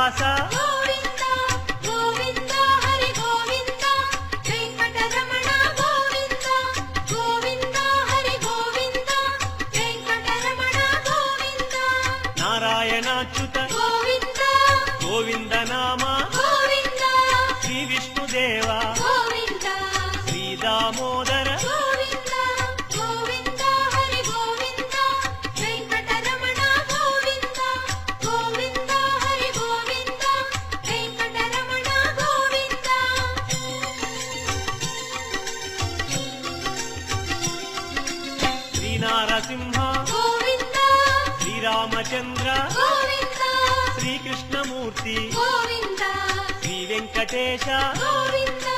శ్రీనివాస గోవింద గోవింద హరి గోవింద వెంకటరమణ గోవింద గోవింద హరి గోవింద వెంకటరమణ గోవింద నారాయణాచ్యుత గోవింద గోవింద నామ గోవింద శ్రీ విష్ణుదేవ గోవింద శ్రీ దామోదర గోవింద గోవింద హరి గోవింద వెంకటరమణ గోవింద గోవింద హరి గోవింద వెంకటరమణ గోవింద శ్రీ నారసింహ గోవింద శ్రీరామచంద్ర గోవింద శ్రీకృష్ణమూర్తి గోవింద శ్రీ వెంకటేశ గోవింద